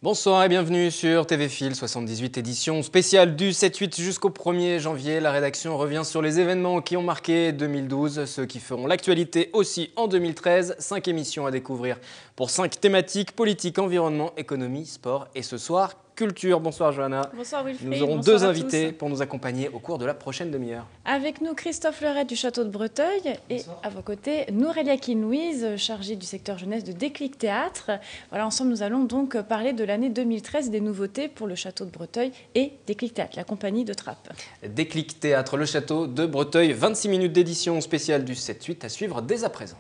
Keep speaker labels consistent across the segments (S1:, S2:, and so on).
S1: Bonsoir et bienvenue sur TV Fil 78 édition spéciale du 7-8 jusqu'au 1er janvier. La rédaction revient sur les événements qui ont marqué 2012, ceux qui feront l'actualité aussi en 2013. 5 émissions à découvrir pour 5 thématiques, politique, environnement, économie, sport et ce soir, culture. Bonsoir Johanna.
S2: Bonsoir Wilfried.
S1: Nous aurons deux invités pour nous accompagner au cours de la prochaine demi-heure.
S2: Avec nous Christophe Leray du Château de Breteuil et à vos côtés Nourelia Kinlouise, chargée du secteur jeunesse de Déclic Théâtre. Voilà, ensemble nous allons donc parler de l'année 2013 des nouveautés pour le Château de Breteuil et Déclic Théâtre, la compagnie de Trappes.
S1: Déclic Théâtre, le Château de Breteuil, 26 minutes d'édition spéciale du 7-8 à suivre dès à présent.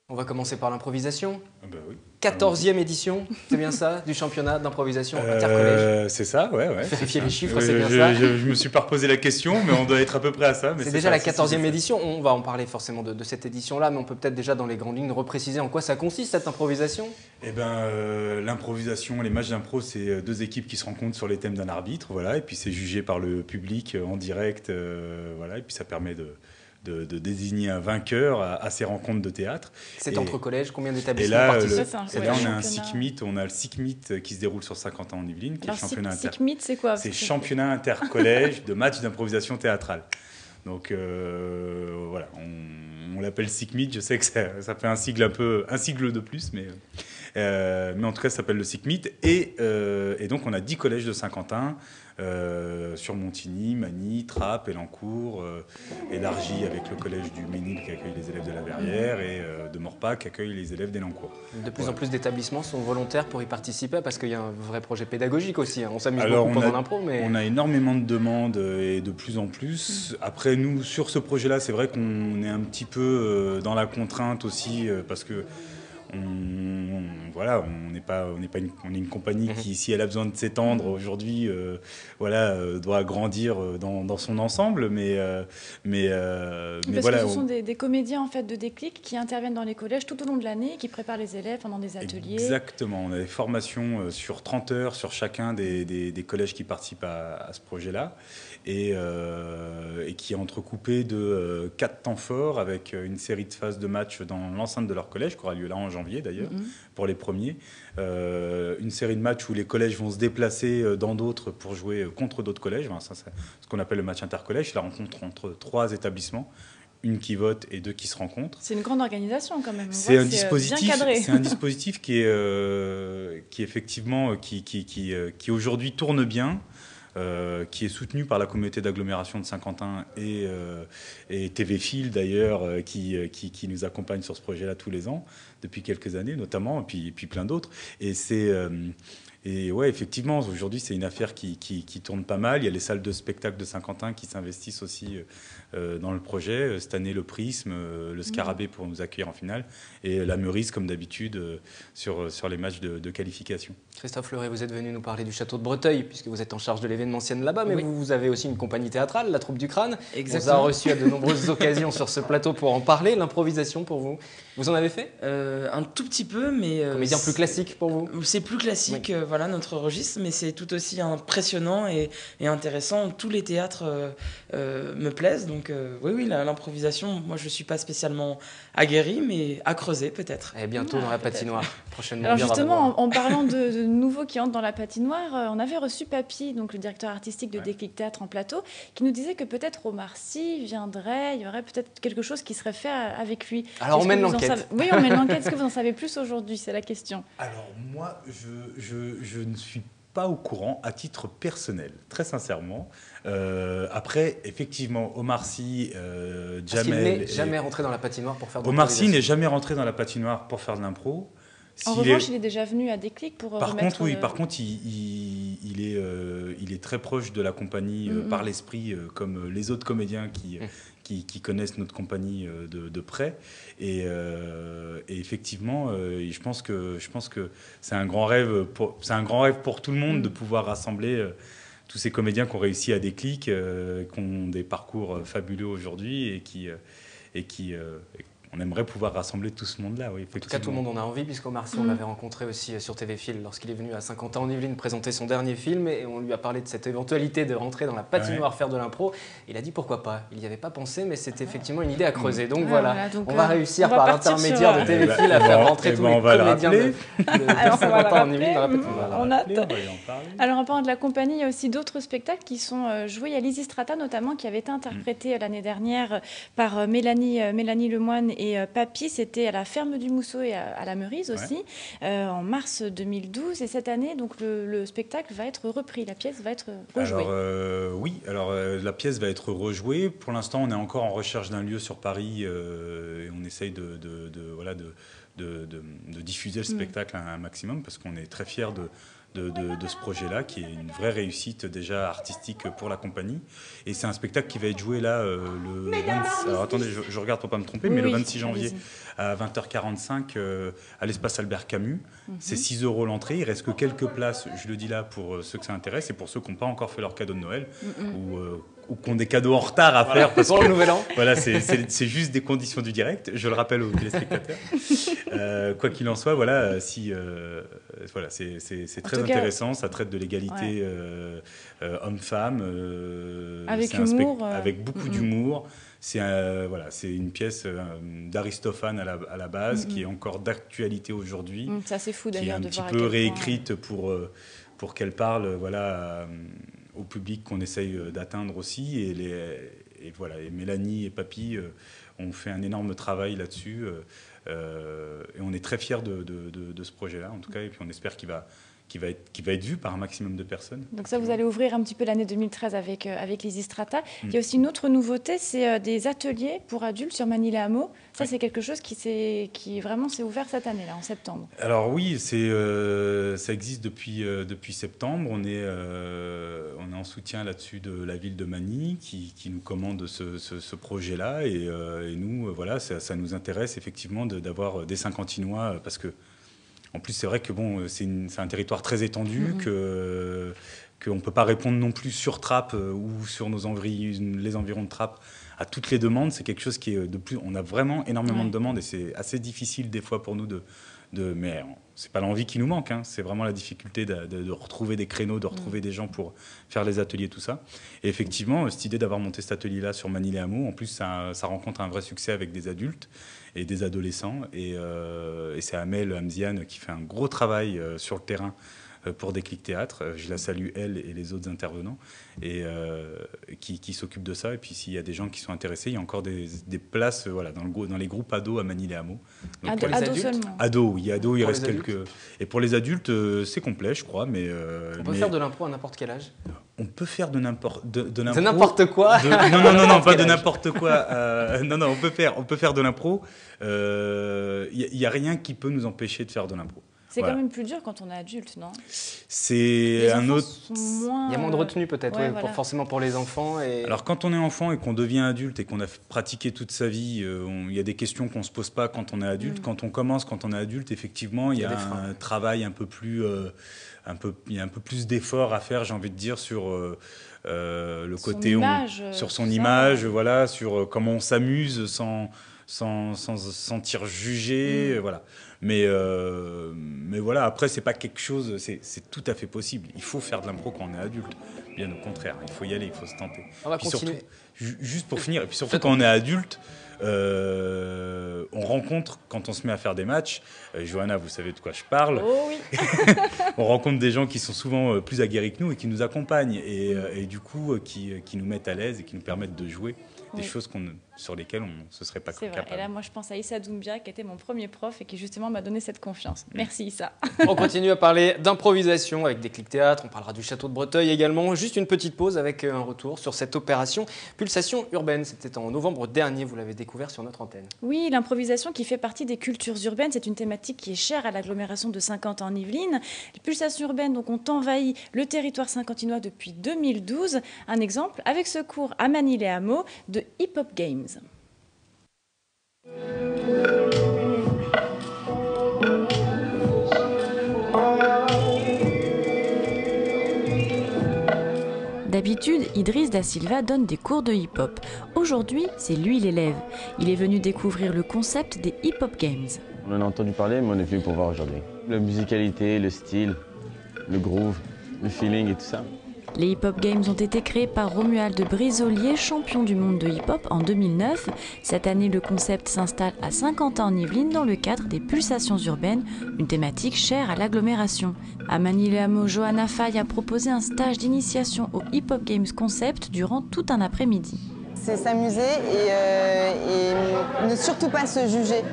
S1: On va commencer par l'improvisation.
S3: Bah oui.
S1: 14e édition, c'est bien ça, du championnat d'improvisation intercollège.
S3: C'est ça, ouais.
S1: Vérifier les chiffres, c'est bien ça.
S3: Je me suis pas reposé la question, mais on doit être à peu près à ça.
S1: C'est déjà la 14e édition. On va en parler forcément de cette édition-là, mais on peut peut-être déjà dans les grandes lignes repréciser en quoi ça consiste cette improvisation.
S3: Eh ben, l'improvisation, les matchs d'impro, c'est deux équipes qui se rencontrent sur les thèmes d'un arbitre, voilà, et puis c'est jugé par le public en direct, voilà, et puis ça permet de désigner un vainqueur à ces rencontres de théâtre.
S1: C'est entre collèges, combien d'établissements
S3: participent? Et là, on a un SICMIT, on a le SICMIT qui se déroule sur Saint-Quentin en Yvelines, qui est championnat
S2: SICMIT, c'est quoi?
S3: C'est championnat intercollège de matchs d'improvisation théâtrale. Donc voilà, on l'appelle SICMIT. Je sais que ça fait un sigle de plus, mais en tout cas, ça s'appelle le SICMIT. Et donc, on a 10 collèges de Saint-Quentin. Sur Montigny, Magny, Trappes, Elancourt, élargi avec le collège du Ménil qui accueille les élèves de la Verrière et de Morpac qui accueille les élèves d'Elancourt.
S1: De plus en plus d'établissements sont volontaires pour y participer parce qu'il y a un vrai projet pédagogique aussi. On s'amuse beaucoup pendant l'impro.
S3: On a énormément de demandes et de plus en plus. Après, nous, sur ce projet-là, c'est vrai qu'on est un petit peu dans la contrainte aussi parce que on est une compagnie qui, si elle a besoin de s'étendre aujourd'hui, doit grandir dans son ensemble.
S2: Parce que ce sont des comédiens en fait de Déclic qui interviennent dans les collèges tout au long de l'année, qui préparent les élèves pendant des ateliers.
S3: Exactement. On a des formations sur 30 heures sur chacun des collèges qui participent à ce projet-là. Et qui est entrecoupé de 4 temps forts avec une série de phases de match dans l'enceinte de leur collège, qui aura lieu là en janvier d'ailleurs, pour les premiers. Une série de matchs où les collèges vont se déplacer dans d'autres pour jouer contre d'autres collèges. Enfin, ça, c'est ce qu'on appelle le match intercollège, c'est la rencontre entre 3 établissements. Une qui vote et 2 qui se rencontrent.
S2: C'est une grande organisation quand même.
S3: C'est un dispositif qui effectivement qui aujourd'hui tourne bien. Qui est soutenu par la communauté d'agglomération de Saint-Quentin et TV Fil d'ailleurs, qui nous accompagne sur ce projet-là tous les ans, depuis quelques années notamment, et puis plein d'autres. Et ouais, effectivement, aujourd'hui, c'est une affaire qui tourne pas mal. Il y a les salles de spectacle de Saint-Quentin qui s'investissent aussi dans le projet. Cette année, le Prisme, le Scarabée pour nous accueillir en finale, et la Meurice, comme d'habitude, sur les matchs de qualification.
S1: Christophe Leray, vous êtes venu nous parler du Château de Breteuil, puisque vous êtes en charge de l'événementiel là-bas, mais vous avez aussi une compagnie théâtrale, la Troupe du Crâne.
S4: Exactement.
S1: On vous a reçu à de nombreuses occasions sur ce plateau pour en parler. L'improvisation pour vous, vous en avez fait?
S4: Un tout petit peu, mais...
S1: comédien plus classique pour vous?
S4: C'est plus classique, oui. Voilà notre registre, mais c'est tout aussi impressionnant et intéressant. Tous les théâtres me plaisent, donc oui, l'improvisation, moi je ne suis pas spécialement aguerri, mais à creuser peut-être.
S1: Et bientôt dans la patinoire, prochainement.
S2: Alors justement, en parlant de nouveaux qui entrent dans la patinoire, on avait reçu Papy, donc le directeur artistique de Déclic Théâtre en plateau, qui nous disait que peut-être Omar Sy viendrait, il y aurait peut-être quelque chose qui serait fait avec lui.
S1: Alors on mène l'enquête.
S2: Oui, on mène l'enquête. Est-ce que vous en savez plus aujourd'hui? C'est la question.
S3: Alors moi, je ne suis pas au courant à titre personnel, très sincèrement. Après, effectivement, Omar Sy,
S1: Jamel... Il n'est jamais rentré dans la patinoire pour faire de
S3: l'improvisation. Omar Sy n'est jamais rentré dans la patinoire pour faire de l'impro.
S2: En revanche, il est déjà venu à Déclic pour
S3: Par contre, il est très proche de la compagnie par l'esprit, comme les autres comédiens qui connaissent notre compagnie de près. Et effectivement, je pense que c'est un grand rêve pour tout le monde de pouvoir rassembler tous ces comédiens qui ont réussi à Déclic, qui ont des parcours fabuleux aujourd'hui et qui on aimerait pouvoir rassembler tout ce monde-là. Oui,
S1: en tout cas, tout le monde en a envie, puisqu'Omar Sy, on l'avait rencontré aussi sur TV Fil lorsqu'il est venu à Saint-Quentin-en-Yvelines présenter son dernier film, et on lui a parlé de cette éventualité de rentrer dans la patinoire, faire de l'impro. Il a dit pourquoi pas. Il n'y avait pas pensé, mais c'était effectivement une idée à creuser. Donc voilà, donc, on va réussir par l'intermédiaire de TV Fil à faire rentrer tous les comédiens de Saint-Quentin-en-Yvelines dans la patinoire.
S2: On attend. Alors en parlant de la compagnie, il y a aussi d'autres spectacles qui sont joués. Il y a Lysistrata notamment qui avait été interprété l'année dernière par Mélanie Lemoine et Papy. C'était à la Ferme du Mousseau et à la Meurise aussi, en mars 2012. Et cette année, donc, le spectacle va être repris, la pièce va être rejouée.
S3: Alors, la pièce va être rejouée. Pour l'instant, on est encore en recherche d'un lieu sur Paris et on essaye de diffuser le spectacle un maximum parce qu'on est très fiers de ce projet-là, qui est une vraie réussite déjà artistique pour la compagnie. Et c'est un spectacle qui va être joué là le 26... Alors attendez, je regarde pour ne pas me tromper, mais le 26 janvier à 20h45 à l'espace Albert Camus. C'est 6 € l'entrée. Il reste que quelques places, je le dis là, pour ceux que ça intéresse et pour ceux qui n'ont pas encore fait leur cadeau de Noël ou qui ont des cadeaux en retard à faire. Parce
S1: pour
S3: que,
S1: le nouvel an.
S3: Voilà, c'est juste des conditions du direct. Je le rappelle aux téléspectateurs. Quoi qu'il en soit, voilà, voilà, c'est très intéressant. Ça traite de l'égalité homme-femme.
S2: Avec humour.
S3: Avec beaucoup d'humour. C'est une pièce d'Aristophane à la base, qui est encore d'actualité aujourd'hui.
S2: C'est assez fou d'ailleurs de voir.
S3: Qui est un petit peu réécrite pour qu'elle parle au public qu'on essaye d'atteindre aussi. Et Mélanie et Papy ont fait un énorme travail là-dessus. Et on est très fiers de ce projet-là, en tout cas. Et puis on espère qu'il va être vu par un maximum de personnes.
S2: Donc ça, vous allez ouvrir un petit peu l'année 2013 avec Lysistrata. Il y a aussi une autre nouveauté, c'est des ateliers pour adultes sur Manille-les-Hameaux. Ça, c'est quelque chose qui vraiment s'est ouvert cette année, là, en septembre.
S3: Alors oui, ça existe depuis septembre. On est en soutien là-dessus de la ville de Manille qui nous commande ce projet-là. Et nous, voilà, ça nous intéresse effectivement d'avoir des Saint-Quentinois parce que en plus, c'est vrai que c'est un territoire très étendu, qu'on ne peut pas répondre non plus sur Trappes ou sur les environs de Trappes à toutes les demandes. C'est quelque chose qui est de plus. On a vraiment énormément de demandes et c'est assez difficile des fois pour nous mais c'est pas l'envie qui nous manque, hein. C'est vraiment la difficulté de retrouver des créneaux, de retrouver des gens pour faire les ateliers, tout ça. Et effectivement, cette idée d'avoir monté cet atelier-là sur Manille-les-Hameaux, en plus, ça rencontre un vrai succès avec des adultes et des adolescents. Et c'est Amel Hamziane qui fait un gros travail sur le terrain pour Déclic Théâtre. Je la salue, elle et les autres intervenants, et qui s'occupent de ça. Et puis s'il y a des gens qui sont intéressés, il y a encore des places dans les groupes ados à Manille-les-Hameaux.
S2: Ados seulement.
S3: Ados, oui, ados, il reste quelques... Et pour les adultes, c'est complet, je crois. Mais,
S1: on peut faire de l'impro à n'importe quel âge.
S3: On peut faire de n'importe
S1: quoi.
S3: Non, pas de n'importe quoi. Non, on peut faire de l'impro. Il n'y a rien qui peut nous empêcher de faire de l'impro.
S2: C'est quand même plus dur quand on est adulte, non?
S3: C'est un autre...
S1: Il y a moins de retenue peut-être, forcément pour les enfants.
S3: Alors quand on est enfant et qu'on devient adulte et qu'on a pratiqué toute sa vie, il y a des questions qu'on ne se pose pas quand on est adulte. Quand on est adulte, effectivement, il y a un travail un peu plus... il y a un peu plus d'efforts à faire, j'ai envie de dire, sur le côté... sur son image, voilà, sur comment on s'amuse sans se sentir jugé, voilà. Mais voilà, après, c'est pas quelque chose... C'est tout à fait possible. Il faut faire de l'impro quand on est adulte. Bien au contraire, il faut y aller, il faut se tenter.
S1: On va continuer.
S3: Surtout, juste pour finir, et puis surtout quand on est adulte, on rencontre, quand on se met à faire des matchs, Johanna, vous savez de quoi je parle.
S2: Oh oui.
S3: On rencontre des gens qui sont souvent plus aguerris que nous et qui nous accompagnent et du coup qui nous mettent à l'aise et qui nous permettent de jouer des choses sur lesquelles on ne se serait pas capable.
S2: C'est vrai. Et là, moi, je pense à Issa Doumbia, qui était mon premier prof et qui, justement, m'a donné cette confiance. Merci, Issa.
S1: On continue à parler d'improvisation avec Déclic Théâtre. On parlera du Château de Breteuil également. Juste une petite pause avec un retour sur cette opération Pulsation urbaine. C'était en novembre dernier. Vous l'avez découvert sur notre antenne.
S2: Oui, l'improvisation qui fait partie des cultures urbaines, c'est une thématique qui est chère à l'agglomération de Saint-Quentin-en-Yvelines. Les pulsations urbaines ont envahi le territoire saint-quentinois depuis 2012. Un exemple avec ce cours à Manille-les-Hameaux de Hip Hop Games. D'habitude, Idriss Da Silva donne des cours de hip-hop. Aujourd'hui, c'est lui l'élève. Il est venu découvrir le concept des hip-hop games.
S5: On en a entendu parler, mais on est venu pour voir aujourd'hui. La musicalité, le style, le groove, le feeling et tout ça.
S2: Les hip-hop games ont été créés par Romuald Brisolier, champion du monde de hip-hop en 2009. Cette année, le concept s'installe à Saint-Quentin-en-Yvelines dans le cadre des pulsations urbaines, une thématique chère à l'agglomération. À Manille-les-Hameaux, Johanna Faye a proposé un stage d'initiation au hip-hop games concept durant tout un après-midi.
S6: C'est s'amuser et ne surtout pas se juger.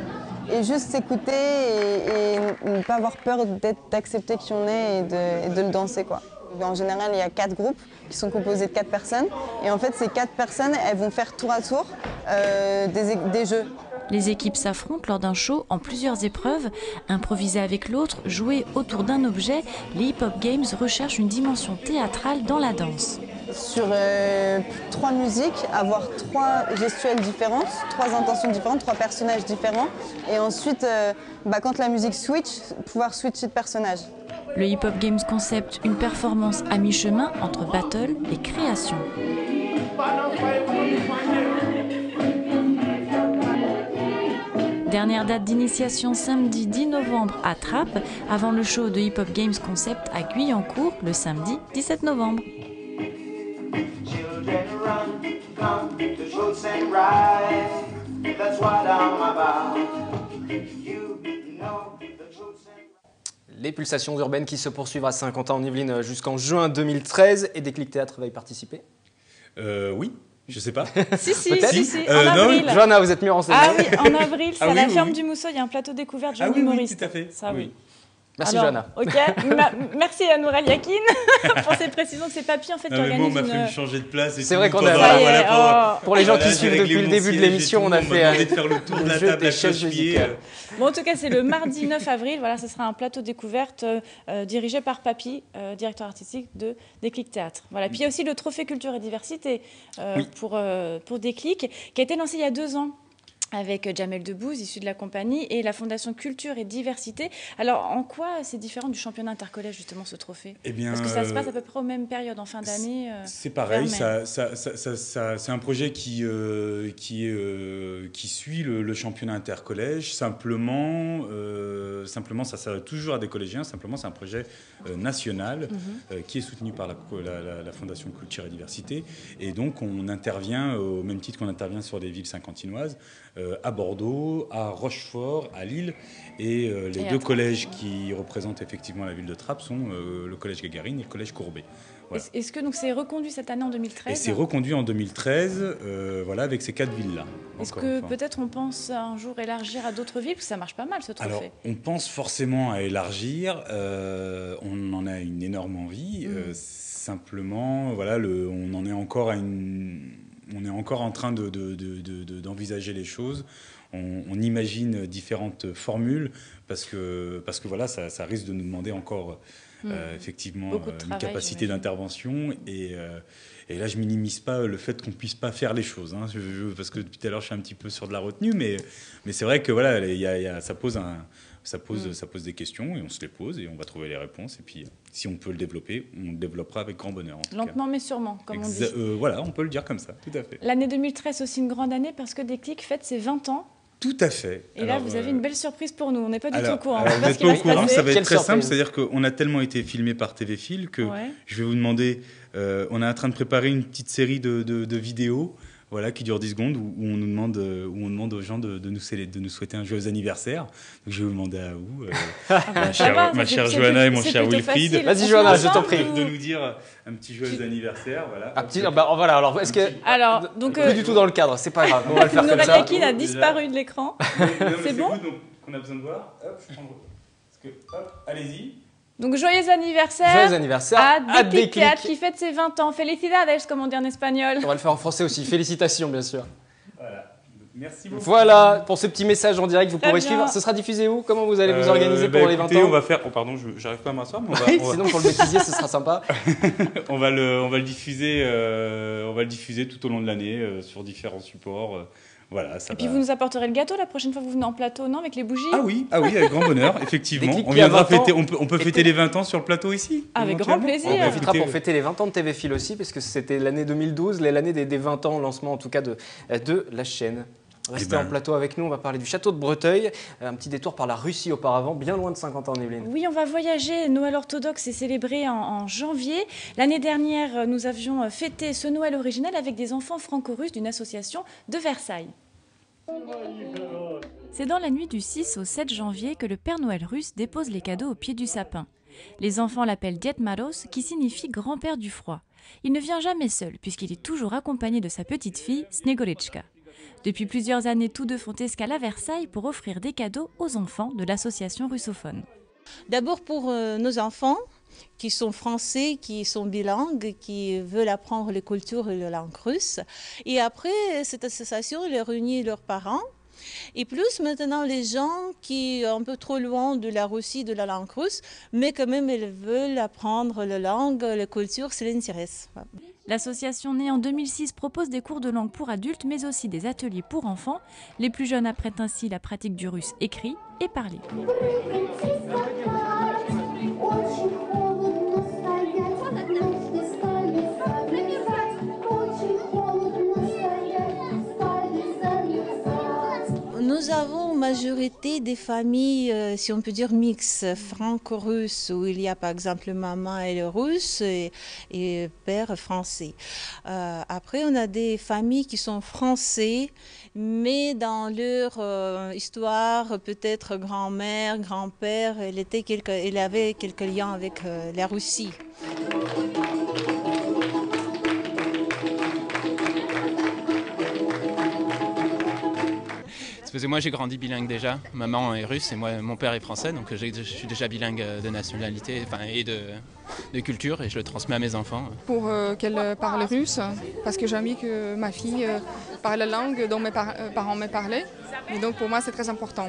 S6: Et juste s'écouter et ne pas avoir peur d'accepter qui on est et de le danser, quoi. En général, il y a 4 groupes qui sont composés de 4 personnes. Et en fait, ces 4 personnes, elles vont faire tour à tour des jeux.
S2: Les équipes s'affrontent lors d'un show en plusieurs épreuves. Improviser avec l'autre, jouer autour d'un objet, les hip-hop games recherchent une dimension théâtrale dans la danse.
S6: Sur 3 musiques, avoir 3 gestuelles différentes, 3 intentions différentes, 3 personnages différents. Et ensuite, quand la musique switch, pouvoir switcher de personnage.
S2: Le Hip Hop Games concept, une performance à mi-chemin entre battle et création. Dernière date d'initiation samedi 10 novembre à Trappes, avant le show de Hip Hop Games concept à Guyancourt le samedi 17 novembre.
S1: Les pulsations urbaines qui se poursuivent à Saint-Quentin-en-Yvelines jusqu'en juin 2013 et Déclic Théâtre va y participer.
S3: Oui, je sais pas.
S2: Si, en
S3: non,
S2: avril.
S1: Johanna, vous êtes mieux renseignée.
S2: Ah oui, en avril, c'est à la ferme
S3: oui.
S2: du Mousseau, il y a un plateau découverte jeune
S3: Oui,
S2: humoriste.
S3: tout à fait.
S2: Ça, oui.
S1: Merci
S2: Alors,
S1: Johanna.
S2: Ok, merci à Nourel Yakin pour ces précisions. C'est Papy en fait qui
S3: Moi,
S2: organise
S3: on m'a
S2: une...
S3: fait changer de place.
S1: C'est vrai qu'on a...
S2: Ça y est,
S1: Pour les gens qui suivent depuis le début de l'émission, on a fait
S3: demandé de faire le tour de la table à cheville.
S2: Bon, en tout cas, c'est le mardi 9 avril. Voilà, ce sera un plateau découverte dirigé par Papy, directeur artistique de Déclic Théâtre. Voilà. Puis il y a aussi le Trophée Culture et Diversité pour Déclic, qui a été lancé il y a 2 ans. Avec Jamel Debbouze, issu de la compagnie, et la Fondation Culture et Diversité. Alors, en quoi c'est différent du championnat intercollège, justement, ce trophée? Parce que ça se passe à peu près aux mêmes périodes, en fin d'année.
S3: C'est pareil, c'est un projet qui suit le championnat intercollège. Simplement, ça sert toujours à des collégiens. Simplement, c'est un projet national qui est soutenu par la Fondation Culture et Diversité. Et donc, on intervient, au même titre qu'on intervient sur des villes saint-quentinoises, à Bordeaux, à Rochefort, à Lille. Et les 2 collèges qui représentent effectivement la ville de Trappes sont le collège Gagarine et le collège Courbet. Voilà.
S2: Est-ce que c'est reconduit cette année en 2013?
S3: Et c'est reconduit en 2013, avec ces 4 villes-là.
S2: Est-ce que peut-être on pense un jour élargir à d'autres villes? Parce que ça marche pas mal, ce trophée.
S3: Alors, on pense forcément à élargir. On en a une énorme envie. Simplement, voilà, on en est encore on est encore en train d'envisager les choses. On imagine différentes formules parce que voilà, ça risque de nous demander encore effectivement une capacité d'intervention. Et là, je minimise pas le fait qu'on puisse pas faire les choses, hein, parce que depuis tout à l'heure, je suis un petit peu sur de la retenue, mais c'est vrai que voilà, ça pose des questions et on se les pose et on va trouver les réponses. Et puis, si on peut le développer, on le développera avec grand bonheur.
S2: Lentement mais sûrement, comme on dit.
S3: Voilà, on peut le dire comme ça, tout à fait.
S2: L'année 2013, c'est aussi une grande année parce que Déclic fête ses 20 ans.
S3: Tout à fait.
S2: Et là, vous avez une belle surprise pour nous. On n'est pas du tout au courant.
S3: Vous n'êtes pas au courant, ça va être très
S1: surprise.
S3: simple. C'est-à-dire qu'on a tellement été filmé par TV Fil que je vais vous demander... on est en train de préparer une petite série de vidéos qui dure 10 secondes où on demande aux gens de nous souhaiter un joyeux anniversaire. Donc je vais vous demander à vous, ma chère Johanna et mon cher Wilfried.
S1: Vas-y Johanna, je t'en prie.
S3: De nous dire un petit joyeux anniversaire. Voilà.
S1: Alors, est-ce que...
S2: Alors, donc...
S1: Plus du tout dans le cadre, c'est pas grave, on va le faire comme
S2: Nourel
S1: ça.
S2: Yakin a disparu de l'écran. C'est bon?
S3: Donc, qu'on a besoin de voir. Hop, je prends... Hop, allez-y.
S2: Donc, joyeux anniversaire à Déclic Théâtre qui fête ses 20 ans. Felicidades, comme on dit en espagnol.
S1: On va le faire en français aussi. Félicitations, bien sûr.
S3: Voilà. Merci beaucoup.
S1: Voilà, pour ce petit message en direct, vous
S2: Très
S1: pourrez
S2: bien.
S1: suivre. Ce sera diffusé où? Comment vous allez vous organiser pour les 20 ans?
S3: On va faire... Oh, pardon, j'arrive pas à m'asseoir, mais
S1: Sinon, pour le bêtisier, ce sera sympa.
S3: on va le diffuser tout au long de l'année sur différents supports. Voilà,
S2: et puis vous nous apporterez le gâteau la prochaine fois que vous venez en plateau, non, avec les bougies?
S3: Ah oui, avec grand bonheur, effectivement.
S1: Déclic
S3: On
S1: qui a
S3: viendra
S1: 20 ans.
S3: fêter, on peut fêter les 20 ans sur le plateau ici.
S2: Avec grand plaisir.
S1: On profitera pour fêter les 20 ans de TV Fil aussi, parce que c'était l'année 2012, l'année des 20 ans, lancement en tout cas de la chaîne. Restez en plateau avec nous, on va parler du château de Breteuil. Un petit détour par la Russie auparavant, bien loin de 50 ans, Evelyne.
S2: Oui, on va voyager. Noël orthodoxe est célébré en janvier. L'année dernière, nous avions fêté ce Noël original avec des enfants franco-russes d'une association de Versailles. C'est dans la nuit du 6 au 7 janvier que le Père Noël russe dépose les cadeaux au pied du sapin. Les enfants l'appellent Ded Moroz, qui signifie grand-père du froid. Il ne vient jamais seul, puisqu'il est toujours accompagné de sa petite fille, Snegorechka. Depuis plusieurs années, tous deux font escale à Versailles pour offrir des cadeaux aux enfants de l'association russophone.
S7: D'abord pour nos enfants qui sont français, qui sont bilingues, qui veulent apprendre les cultures et la langue russe. Et après, cette association elle réunit leurs parents. Et plus maintenant les gens qui sont un peu trop loin de la Russie, de la langue russe, mais quand même ils veulent apprendre la langue, la culture, ça les intéresse.
S2: L'association née en 2006 propose des cours de langue pour adultes, mais aussi des ateliers pour enfants. Les plus jeunes apprennent ainsi la pratique du russe écrit et parlé.
S7: Nous avons majorité des familles, si on peut dire, mixtes, franco-russes, où il y a par exemple maman elle est russe et père français. Après, on a des familles qui sont français, mais dans leur histoire, peut-être grand-mère, grand-père, elle avait quelques liens avec la Russie.
S8: Parce que moi j'ai grandi bilingue déjà, maman est russe et moi mon père est français, donc je suis déjà bilingue de nationalité et de culture et je le transmets à mes enfants.
S9: Pour qu'elle parle russe, parce que j'ai envie que ma fille parle la langue dont mes parents me parlaient, et donc pour moi c'est très important.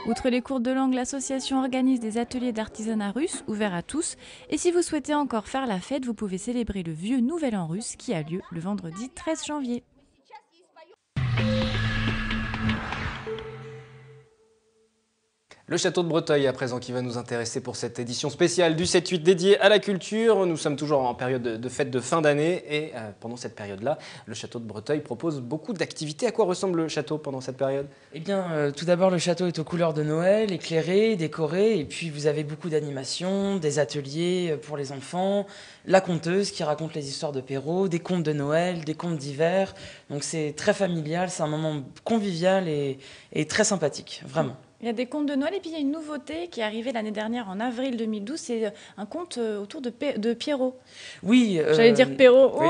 S2: Outre les cours de langue, l'association organise des ateliers d'artisanat russe ouverts à tous. Et si vous souhaitez encore faire la fête, vous pouvez célébrer le vieux Nouvel An russe qui a lieu le vendredi 13 janvier.
S1: Le château de Breteuil à présent qui va nous intéresser pour cette édition spéciale du 7-8 dédiée à la culture. Nous sommes toujours en période de fête de fin d'année et pendant cette période-là, le château de Breteuil propose beaucoup d'activités. À quoi ressemble le château pendant cette période?
S4: Eh bien, tout d'abord, le château est aux couleurs de Noël, éclairé, décoré, et puis vous avez beaucoup d'animations, des ateliers pour les enfants, la conteuse qui raconte les histoires de Perrault, des contes de Noël, des contes d'hiver. Donc c'est très familial, c'est un moment convivial et très sympathique, vraiment.
S2: Il y a des contes de Noël et puis il y a une nouveauté qui est arrivée l'année dernière en avril 2012, c'est un conte autour de Pierrot.
S4: Oui.
S2: J'allais dire Perrault.
S4: Oui.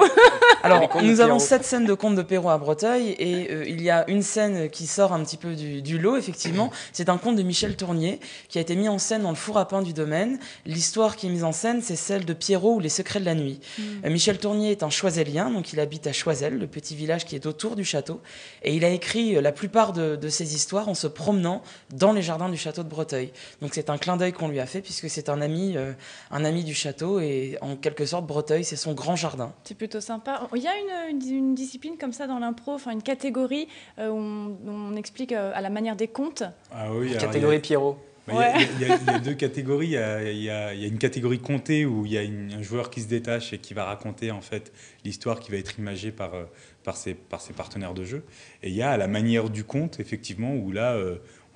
S4: Alors, nous avons 7 scènes de contes de Perrault à Breteuil et il y a une scène qui sort un petit peu du lot, effectivement. C'est un conte de Michel Tournier qui a été mis en scène dans le four à pain du domaine. L'histoire qui est mise en scène, c'est celle de Pierrot ou les secrets de la nuit. Michel Tournier est un choisellien, donc il habite à Choisel, le petit village qui est autour du château. Et il a écrit la plupart de ses histoires en se promenant dans les jardins du château de Breteuil. Donc c'est un clin d'œil qu'on lui a fait puisque c'est un ami du château et en quelque sorte Breteuil c'est son grand jardin.
S2: C'est plutôt sympa. Il y a une discipline comme ça dans l'impro, enfin une catégorie où on explique à la manière des contes.
S3: Ah oui,
S1: catégorie Pierrot.
S3: Il y a deux catégories. Il y a une catégorie conté où il y a un joueur qui se détache et qui va raconter en fait l'histoire qui va être imagée par ses partenaires de jeu. Et il y a la manière du conte effectivement où là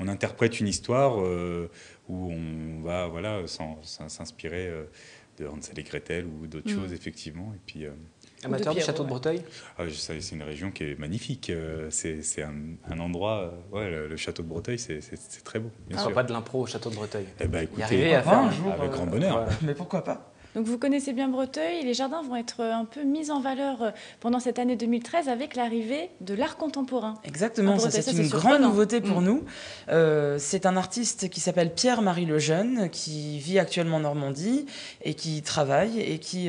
S3: on interprète une histoire où on va s'inspirer de Hansel et Gretel ou d'autres choses effectivement. Et puis
S1: amateur du château de Breteuil.
S3: C'est une région qui est magnifique. C'est un endroit. Le château de Breteuil, c'est très beau. Bien sûr.
S1: Pas de l'impro au château de Breteuil.
S3: Écoutez, avec grand bonheur.
S4: Mais pourquoi pas?
S2: Donc vous connaissez bien Breteuil, les jardins vont être un peu mis en valeur pendant cette année 2013 avec l'arrivée de l'art contemporain.
S4: Exactement, ça c'est une grande nouveauté pour nous. C'est un artiste qui s'appelle Pierre-Marie Lejeune, qui vit actuellement en Normandie et qui travaille et qui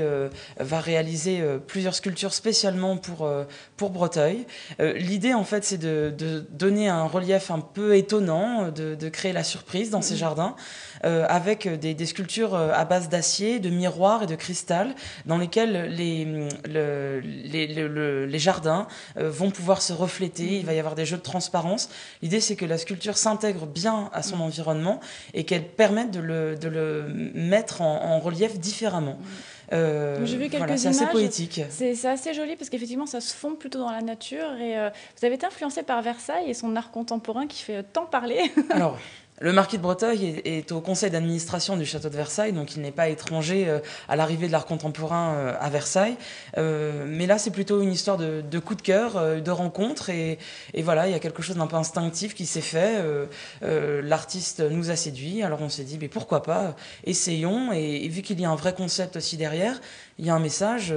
S4: va réaliser plusieurs sculptures spécialement pour Breteuil. L'idée en fait c'est de donner un relief un peu étonnant, de créer la surprise dans ces jardins avec des sculptures à base d'acier, de miroirs miroirs et de cristal dans lesquels les jardins vont pouvoir se refléter. Il va y avoir des jeux de transparence. L'idée, c'est que la sculpture s'intègre bien à son environnement et qu'elle permette de le mettre en relief différemment.
S2: J'ai vu quelques images.
S4: C'est assez poétique.
S2: C'est assez joli parce qu'effectivement, ça se fond plutôt dans la nature. Et vous avez été influencé par Versailles et son art contemporain qui fait tant parler.
S4: Alors, le marquis de Breteuil est au conseil d'administration du château de Versailles, donc il n'est pas étranger à l'arrivée de l'art contemporain à Versailles. Mais là, c'est plutôt une histoire de coup de cœur, de rencontre. Et voilà, il y a quelque chose d'un peu instinctif qui s'est fait. L'artiste nous a séduits, alors on s'est dit, mais pourquoi pas, essayons. Et vu qu'il y a un vrai concept aussi derrière, il y a un message.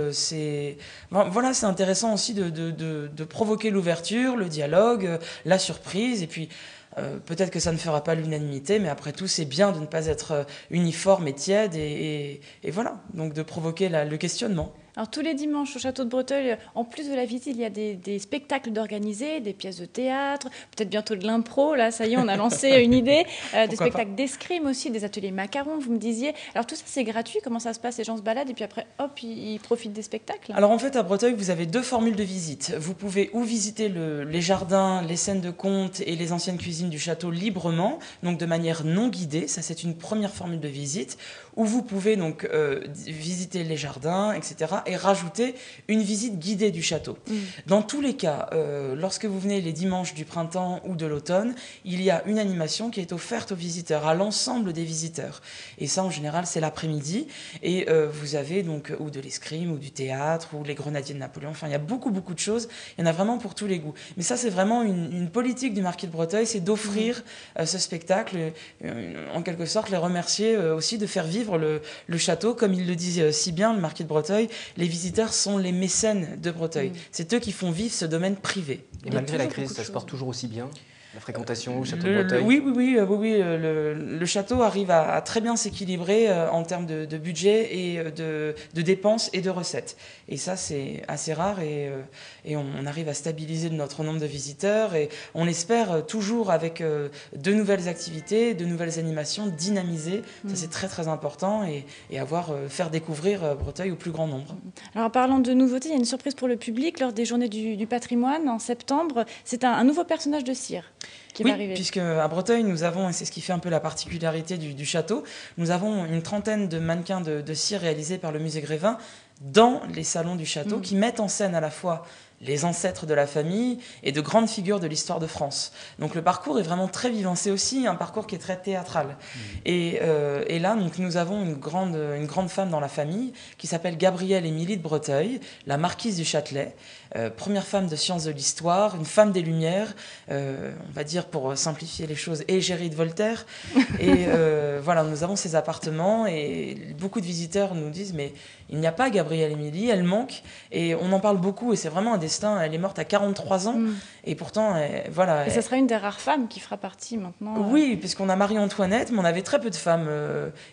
S4: Voilà, c'est intéressant aussi de provoquer l'ouverture, le dialogue, la surprise. Et puis, peut-être que ça ne fera pas l'unanimité, mais après tout, c'est bien de ne pas être uniforme et tiède, et voilà, donc de provoquer le questionnement.
S2: Alors tous les dimanches au château de Breteuil, en plus de la visite, il y a des spectacles d'organiser, des pièces de théâtre, peut-être bientôt de l'impro, là ça y est, on a lancé une idée, des spectacles d'escrime aussi, des ateliers macarons, vous me disiez. Alors tout ça c'est gratuit, comment ça se passe? Les gens se baladent et puis après hop, ils profitent des spectacles?
S4: Alors en fait à Breteuil, vous avez 2 formules de visite. Vous pouvez ou visiter les jardins, les scènes de contes et les anciennes cuisines du château librement, donc de manière non guidée, ça c'est une première formule de visite, ou vous pouvez donc visiter les jardins, etc. et rajouter une visite guidée du château. Dans tous les cas, lorsque vous venez les dimanches du printemps ou de l'automne, il y a une animation qui est offerte aux visiteurs, à l'ensemble des visiteurs. Et ça, en général, c'est l'après-midi. Et vous avez donc ou de l'escrime, ou du théâtre, ou les grenadiers de Napoléon. Enfin, il y a beaucoup de choses. Il y en a vraiment pour tous les goûts. Mais ça, c'est vraiment une politique du marquis de Breteuil, c'est d'offrir ce spectacle, en quelque sorte, les remercier aussi de faire vivre le château. Comme il le dit si bien, le marquis de Breteuil, les visiteurs sont les mécènes de Breteuil. C'est eux qui font vivre ce domaine privé.
S1: Et malgré la crise, ça se porte toujours aussi bien, la fréquentation au château de Breteuil?
S4: Oui. Le château arrive à très bien s'équilibrer en termes de budget et de dépenses et de recettes. Et ça, c'est assez rare et on arrive à stabiliser notre nombre de visiteurs et on espère toujours avec de nouvelles activités, de nouvelles animations, dynamiser. Ça, c'est très très important et faire découvrir Breteuil au plus grand nombre.
S2: Alors, en parlant de nouveautés, il y a une surprise pour le public lors des Journées du patrimoine en septembre. C'est un nouveau personnage de cire qui va arriver.
S4: Puisque à Breteuil, nous avons, et c'est ce qui fait un peu la particularité du château, nous avons une trentaine de mannequins de cire réalisés par le musée Grévin dans les salons du château qui mettent en scène à la fois les ancêtres de la famille et de grandes figures de l'histoire de France. Donc le parcours est vraiment très vivant. C'est aussi un parcours qui est très théâtral. Et là, donc, nous avons une grande femme dans la famille qui s'appelle Gabrielle Émilie de Breteuil, la marquise du Châtelet, première femme de sciences de l'histoire, une femme des Lumières, on va dire pour simplifier les choses, égérie de Voltaire. Et voilà, nous avons ces appartements et beaucoup de visiteurs nous disent mais il n'y a pas Gabrielle Émilie, elle manque. Et on en parle beaucoup et c'est vraiment un destin. Elle est morte à 43 ans et pourtant, voilà.
S2: Et ça sera une des rares femmes qui fera partie maintenant.
S4: Oui, puisqu'on a Marie-Antoinette, mais on avait très peu de femmes.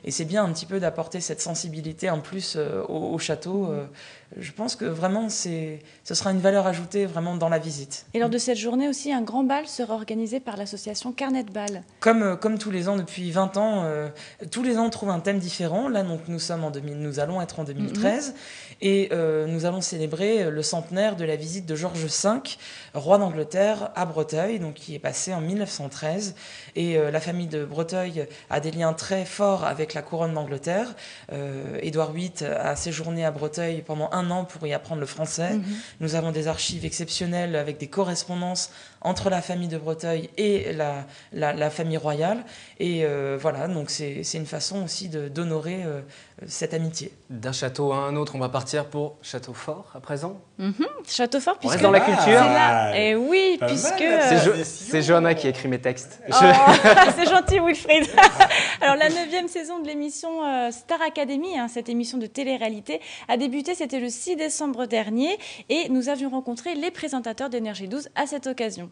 S4: Et c'est bien un petit peu d'apporter cette sensibilité en plus au château. Je pense que vraiment, ce sera une valeur ajoutée vraiment dans la visite.
S2: Et lors de cette journée aussi, un grand bal sera organisé par l'association Carnet de Bal.
S4: Comme tous les ans depuis 20 ans, tous les ans on trouve un thème différent. Là, donc, nous allons être en 2013 et nous allons célébrer le centenaire de la visite de Georges V, roi d'Angleterre, à Breteuil, donc qui est passé en 1913. Et la famille de Breteuil a des liens très forts avec la couronne d'Angleterre. Édouard VIII a séjourné à Breteuil pendant 1 an pour y apprendre le français. Nous avons des archives exceptionnelles avec des correspondances entre la famille de Breteuil et la famille royale. Et voilà, donc c'est une façon aussi d'honorer cette amitié.
S1: D'un château à un autre, on va partir pour Château-Fort à présent.
S2: Château Fort,
S1: puisque... On reste dans la culture.
S2: Et oui,
S3: pas
S2: puisque...
S1: C'est Johanna qui écrit mes textes.
S2: Oh, c'est gentil, Wilfried. Alors, la 9e saison de l'émission Star Academy, cette émission de télé-réalité, a débuté, c'était le 6 décembre dernier, et nous avions rencontré les présentateurs d'Énergie 12 à cette occasion.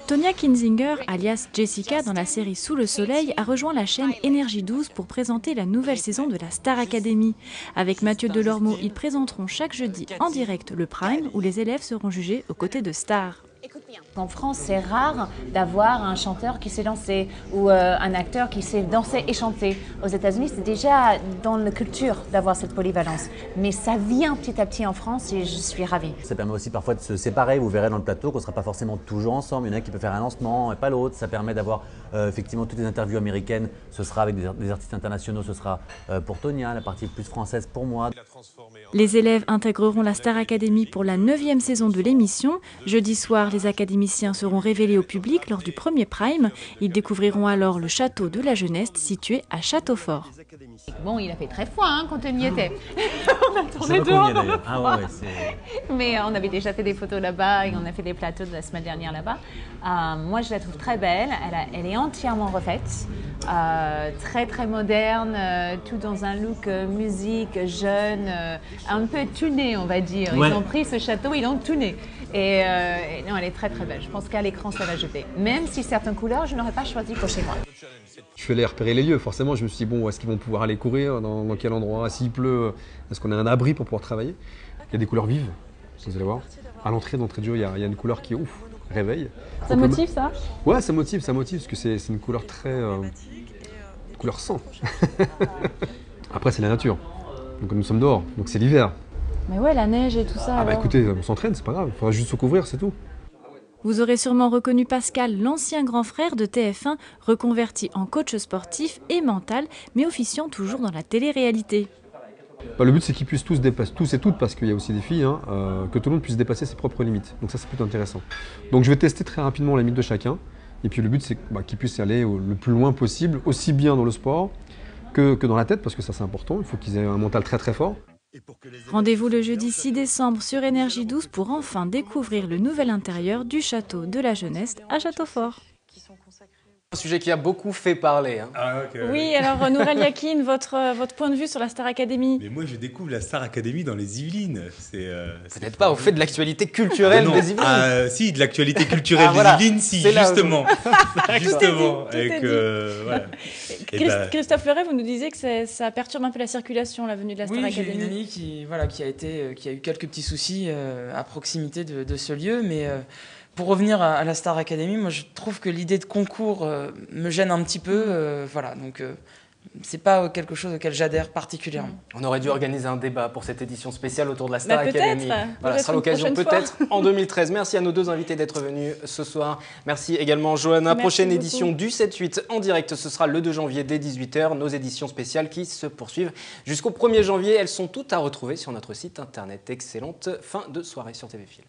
S2: Tonya Kinzinger, alias Jessica dans la série Sous le soleil, a rejoint la chaîne Énergie 12 pour présenter la nouvelle saison de la Star Academy. Avec Mathieu Delormeau, ils présenteront chaque jeudi en direct le Prime où les élèves seront jugés aux côtés de stars.
S10: Écoute bien. En France, c'est rare d'avoir un chanteur qui sait danser ou un acteur qui sait danser et chanter. Aux États-Unis, c'est déjà dans la culture d'avoir cette polyvalence. Mais ça vient petit à petit en France et je suis ravie.
S11: Ça permet aussi parfois de se séparer. Vous verrez dans le plateau qu'on ne sera pas forcément toujours ensemble. Il y en a qui peut faire un lancement et pas l'autre. Ça permet d'avoir effectivement toutes les interviews américaines. Ce sera avec des artistes internationaux. Ce sera pour Tonia, la partie plus française pour moi.
S2: Les élèves intégreront la Star Academy pour la 9e saison de l'émission. Jeudi soir, les académiciens seront révélés au public lors du premier prime. Ils découvriront alors le château de la Jeunesse situé à Châteaufort.
S10: Bon, il a fait très froid quand on y était. On a tourné
S11: dehors.
S10: Mais on avait déjà fait des photos là-bas et on a fait des plateaux de la semaine dernière là-bas. Moi, je la trouve très belle. Elle est entièrement refaite. Très très moderne, tout dans un look musique, jeune, un peu tuné on va dire. Ils ont pris ce château, ils l'ont tuné. Et non, elle est très très belle. Je pense qu'à l'écran ça va jeter. Même si certaines couleurs, je n'aurais pas choisi pour chez moi.
S12: Je suis allé repérer les lieux, forcément je me suis dit bon, où est-ce qu'ils vont pouvoir aller courir, dans quel endroit, s'il pleut, est-ce qu'on a un abri pour pouvoir travailler. Il y a des couleurs vives, vous allez voir. À l'entrée d'entrée de jeu, il y a une couleur qui ouf, réveille.
S2: Ça motive ça?
S12: Ouais, ça motive, parce que c'est une couleur très... couleur sang. Après c'est la nature, donc nous sommes dehors, donc c'est l'hiver.
S2: Mais ouais, la neige et tout ça.
S12: Ah bah écoutez, on s'entraîne, c'est pas grave, il faudra juste se couvrir, c'est tout.
S2: Vous aurez sûrement reconnu Pascal, l'ancien grand frère de TF1, reconverti en coach sportif et mental, mais officiant toujours dans la télé-réalité.
S12: Bah, le but c'est qu'ils puissent tous et toutes, parce qu'il y a aussi des filles, que tout le monde puisse dépasser ses propres limites. Donc ça c'est plutôt intéressant. Donc je vais tester très rapidement les limites de chacun. Et puis le but c'est qu'ils puissent aller le plus loin possible, aussi bien dans le sport que dans la tête, parce que ça c'est important, il faut qu'ils aient un mental très très fort.
S2: Rendez-vous le jeudi 6 décembre sur Énergie 12 pour enfin découvrir le nouvel intérieur du château de la Jeunesse à Châteaufort.
S1: Un sujet qui a beaucoup fait parler. Hein.
S2: Oui, alors Nourel Yakin, votre point de vue sur la Star Academy?
S3: Mais moi je découvre la Star Academy dans les Yvelines.
S1: Vous n'êtes pas au fait de l'actualité culturelle des Yvelines?
S3: Si, de l'actualité culturelle des Yvelines, si, justement. Justement.
S2: Voilà. Christophe Fleuret, vous nous disiez que ça perturbe un peu la circulation, la venue de la Star Academy.
S4: Oui, j'ai une amie qui a eu quelques petits soucis à proximité de ce lieu, mais... Pour revenir à la Star Academy, moi je trouve que l'idée de concours me gêne un petit peu, voilà, donc c'est pas quelque chose auquel j'adhère particulièrement.
S1: On aurait dû organiser un débat pour cette édition spéciale autour de la Star Academy. Voilà, ce sera l'occasion
S2: peut-être
S1: en 2013. Merci à nos deux invités d'être venus ce soir. Merci également Johanna. Prochaine édition du 7-8 en direct, ce sera le 2 janvier dès 18 h. Nos éditions spéciales qui se poursuivent jusqu'au 1er janvier. Elles sont toutes à retrouver sur notre site internet. Excellente fin de soirée sur TV Fil.